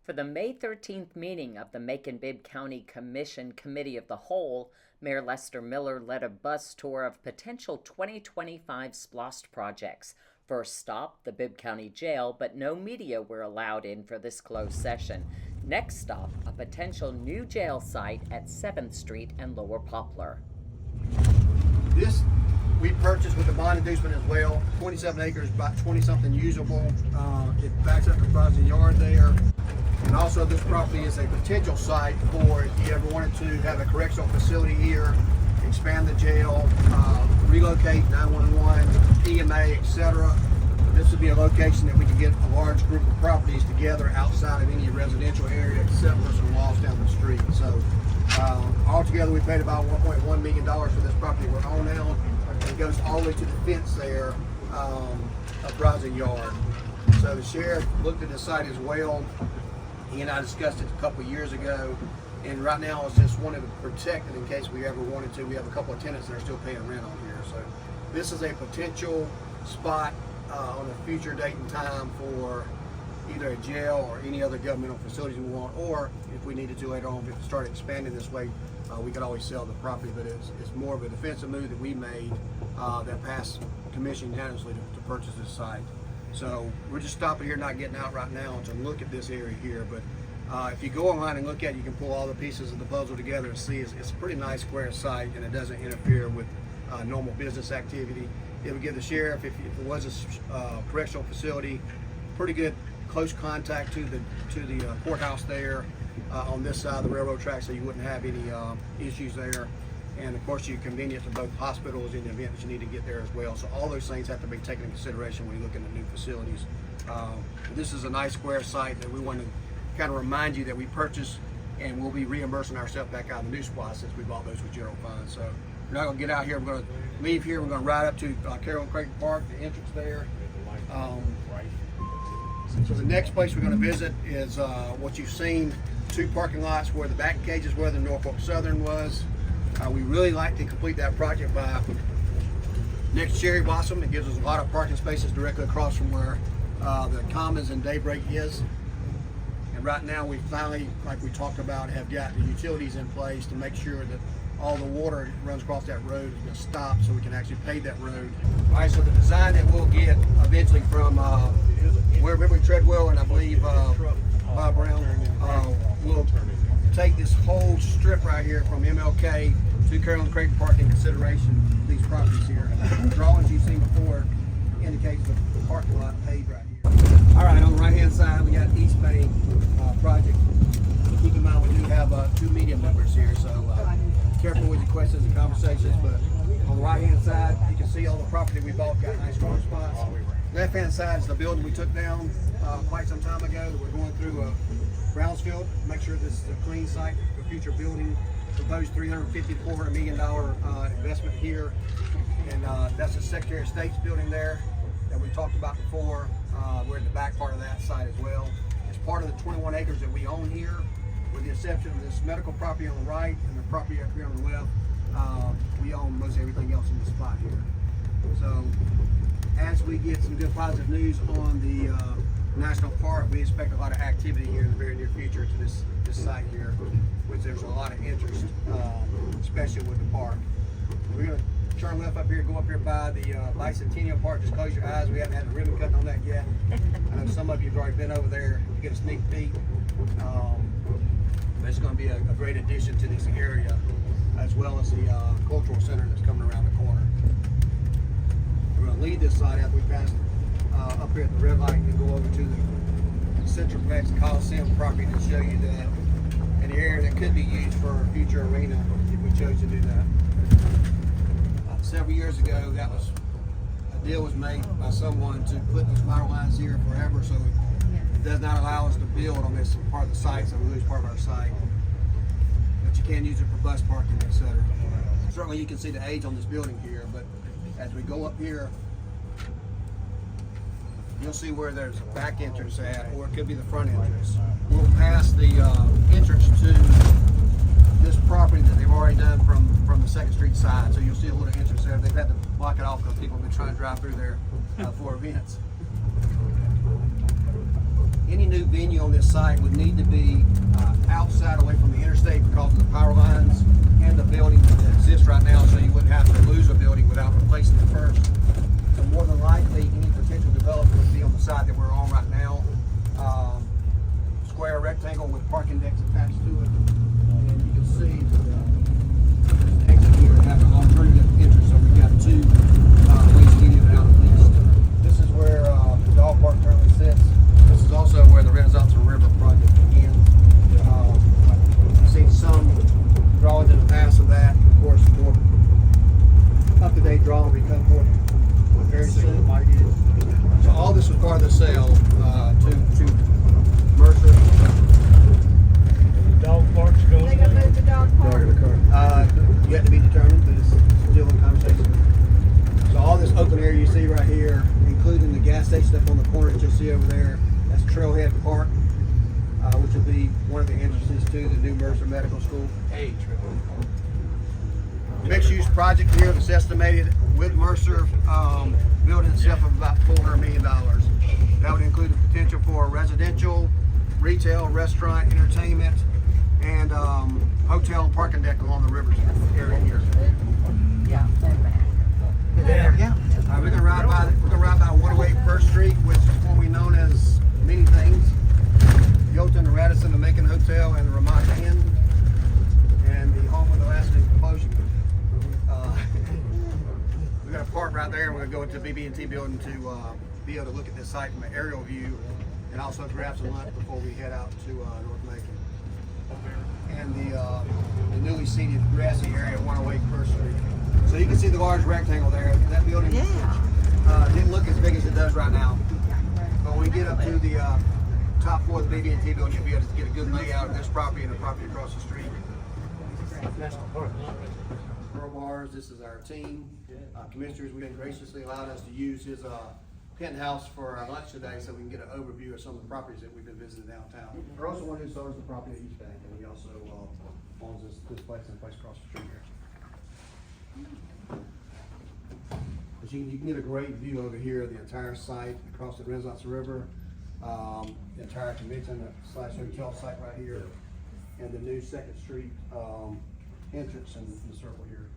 For the May 13th meeting of the Macon-Bibb County Commission Committee of the Whole, Mayor Lester Miller led a bus tour of potential 2025 SPLOST projects. First stop, the Bibb County Jail, but no media were allowed in for this closed session. Next stop, a potential new jail site at 7th Street and Lower Poplar. This we purchased with a bond inducement as well. 27 acres, about 20-something usable. It backs up the frozen yard there. And also this property is a potential site for if you ever wanted to have a correctional facility here, expand the jail, relocate 911, EMA, etc. This would be a location that we could get a large group of properties together outside of any residential area except for some lots down the street. So altogether we paid about $1.1 million for this property we're on now. It goes all the way to the fence there, uprising yard. So the sheriff looked at the site as well. He and I discussed it a couple of years ago, and right now it's just wanted to protect it in case we ever wanted to. We have a couple of tenants that are still paying rent on here. So this is a potential spot on a future date and time for either a jail or any other governmental facilities we want, or if we needed to later on, if we start expanding this way, we could always sell the property. But it's more of a defensive move that we made that passed commission unanimously to purchase this site. So we're just stopping here, not getting out right now to look at this area here. But if you go online and look at it, you can pull all the pieces of the puzzle together and see it's a pretty nice square site, and it doesn't interfere with normal business activity. It would give the sheriff, if it was a correctional facility, pretty good close contact to the courthouse there on this side of the railroad track, so you wouldn't have any issues there. And of course, you're convenient to both hospitals in the event that you need to get there as well. So all those things have to be taken into consideration when you look into new facilities. This is a nice square site that we want to kind of remind you that we purchased, and we'll be reimbursing ourselves back out of the new SPLOST since we bought those with general funds. So we're not going to get out here. We're going to leave here. We're going to ride up to Carroll and Creighton Park, the entrance there. So the next place we're going to visit is what you've seen, two parking lots where the back cages where the Norfolk Southern was. We really like to complete that project by next cherry blossom. It gives us a lot of parking spaces directly across from where the Commons and Daybreak is. And right now we finally, like we talked about, have got the utilities in place to make sure that all the water that runs across that road is going to stop so we can actually pave that road. All right, so the design that we'll get eventually from where Beverly Treadwell and I believe Bob Brown will take this whole strip right here from MLK to Carroll and Creighton Park in consideration of these properties here. The drawings you've seen before indicates the parking lot paved right here. All right, on the right hand side we got East Main project. Keep in mind we do have two media members here, so careful with your questions and conversations. But on the right hand side you can see all the property we bought got nice strong spots. Left hand side is the building we took down quite some time ago. We're going through Brownsfield, make sure this is a clean site for future building. Proposed $350 to $400 million investment here, and that's the Secretary of State's building there that we talked about before. We're in the back part of that site as well. It's part of the 21 acres that we own here, with the exception of this medical property on the right and the property up here on the left. We own most everything else in this spot here. So as we get some good positive news on the National Park, we expect a lot of activity here in the very near future to this site here, which there's a lot of interest, especially with the park. We're going to turn left up here, go up here by the Bicentennial Park. Just close your eyes. We haven't had the ribbon cutting on that yet. I know some of you have already been over there to get a sneak peek. But it's going to be a great addition to this area, as well as the cultural center that's coming around the corner. We're going to leave this site after we pass up here at the red light and then go over to the Central Vex Coliseum property to show you that an area that could be used for a future arena if we chose to do that. Several years ago, a deal was made by someone to put these power lines here forever, so it does not allow us to build on this part of the site, so we lose part of our site. But you can use it for bus parking, etc. Certainly you can see the age on this building here, but as we go up here, you'll see where there's a back entrance at, or it could be the front entrance. We'll pass the entrance to this property that they've already done from the 2nd Street side. So you'll see a little entrance there. They've had to block it off because people have been trying to drive through there for events. Any new venue on this site would need to be outside, away from the interstate, because of the power lines and the building that exists right now, so you wouldn't have to lose a building without replacing it first. So more than likely, any potential development would be on the side that we're on right now. Square rectangle with parking decks attached to it. And you can see the exit here have an alternative entrance, so we've got two ways to get in and out at least. This is where the dog park currently sits. This is also where the Renaissance River project began. You've seen some drawings in the past of that. Of course, more up-to-date drawing will be coming forth very soon. So all this was part of the sale to Mercer. The dog park's going. They gonna move the dog park? Yet to be determined, but it's still in conversation. So all this open area you see right here, including the gas station up on the corner that you'll see over there, that's Trailhead Park, which will be one of the entrances to the new Mercer Medical School. Mixed-use project here that's estimated with Mercer building itself of about $400 million. That would include the potential for residential, retail, restaurant, entertainment, and hotel and parking deck along the rivers area here. Yeah. Yeah. We're gonna ride by 108 First Street, which is what we known as many things: the Hilton, the Radisson, the Macon Hotel, and the Ramada Inn, and the home of the last explosion. We're gonna park right there, and we're gonna go into the BB&T building to be able to look at this site from an aerial view, and also grab some lunch before we head out to North Macon. And the newly seated grassy area of 108 First Street. So you can see the large rectangle there. That building didn't look as big as it does right now. But when we get up to the top floor of the BB&T building, you'll be able to get a good layout of this property and the property across the street. Pearl Bars, this is our team. Commissioners, we graciously allowed us to use his penthouse for our lunch today, so we can get an overview of some of the properties that we've been visiting downtown. We're also one who owns the property at East Bank, and he also owns this place and the place across the street here. But you can get a great view over here of the entire site across the Renaissance River, the entire convention / hotel site right here, and the new 2nd Street entrance in the circle here.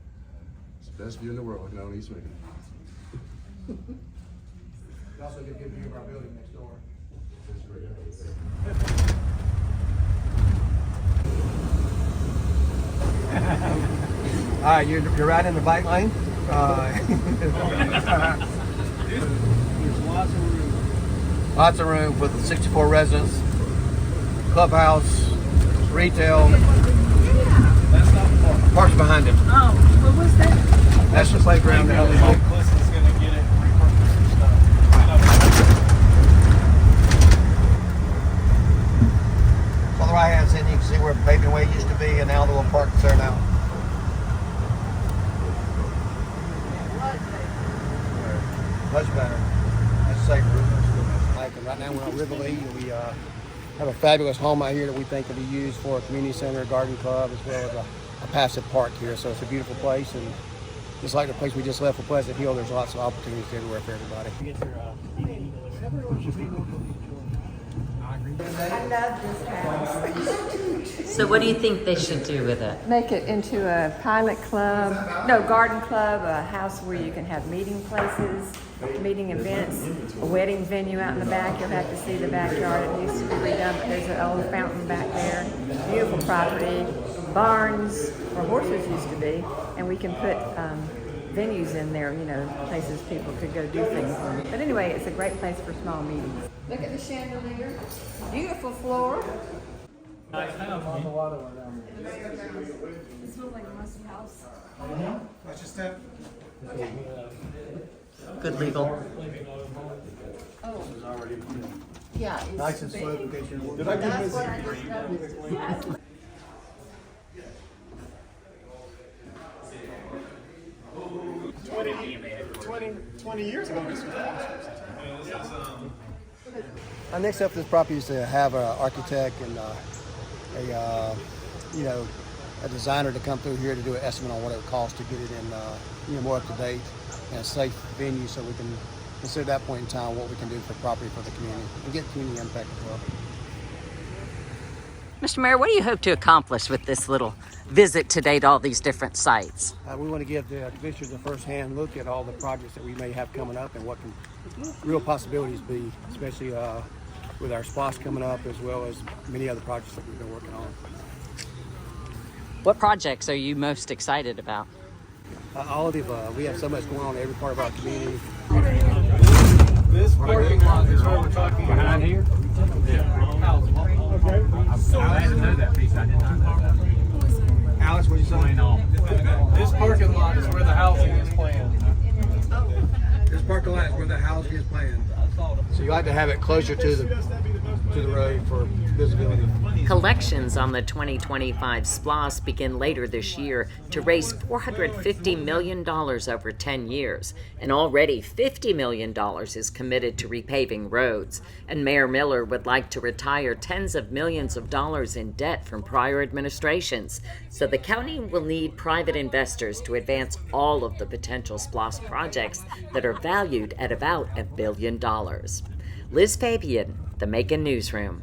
It's the best view in the world looking out East Macon. You also get a good view of our building next door. All right, you're right in the bike lane. There's lots of room. Lots of room for the 64 residents, clubhouse, retail. That's not the park. Park's behind him. Oh, what was that? That's the playground. Maybe That Clifton's gonna get it and repurpose some stuff. On the right hand side, you can see where Baby Way used to be, and now the little park is there now. Much better. That's safer. Like, right now we're on River Lee, and we have a fabulous home out here that we think can be used for a community center, garden club, as well as a passive park here. So it's a beautiful place, and just like the place we just left for Pleasant Hill, there's lots of opportunities everywhere for everybody. I love this house. So what do you think they should do with it? Make it into a pilot club, no, garden club, a house where you can have meeting places, meeting events, a wedding venue out in the back. You'll have to see the backyard. It used to be redone, but there's an old fountain back there. Beautiful property, barns where horses used to be, and we can put venues in there, you know, places people could go do things. But anyway, it's a great place for small meetings. Look at the chandelier. Beautiful floor. Nice house. This looks like a must house. What's your step? Good legal. Oh. Yeah, it's Nice and big. slow in case you're looking. That's what I just noticed. Yes. 20 years ago, this was Next up, this property is to have an architect and a designer to come through here to do an estimate on what it would cost to get it in, more up to date and a safe venue, so we can consider at that point in time what we can do for property for the community and get community impact as well. Mr. Mayor, what do you hope to accomplish with this little visit today to all these different sites? We want to give the commissioners a first-hand look at all the projects that we may have coming up and what can real possibilities be, especially with our SPLOST coming up, as well as many other projects that we've been working on. What projects are you most excited about? All of the above. We have so much going on in every part of our community. This parking lot is where we're talking behind here. I didn't know that piece. I did not know that. Alex, what you saying? This parking lot is where the housing is planned. This parking lot is where the housing is planned. So you like to have it closer to the road for visibility. Collections on the 2025 SPLOST begin later this year to raise $450 million over 10 years, and already $50 million is committed to repaving roads. And Mayor Miller would like to retire tens of millions of dollars in debt from prior administrations. So the county will need private investors to advance all of the potential SPLOST projects that are valued at about $1 billion. Liz Fabian, the Macon Newsroom.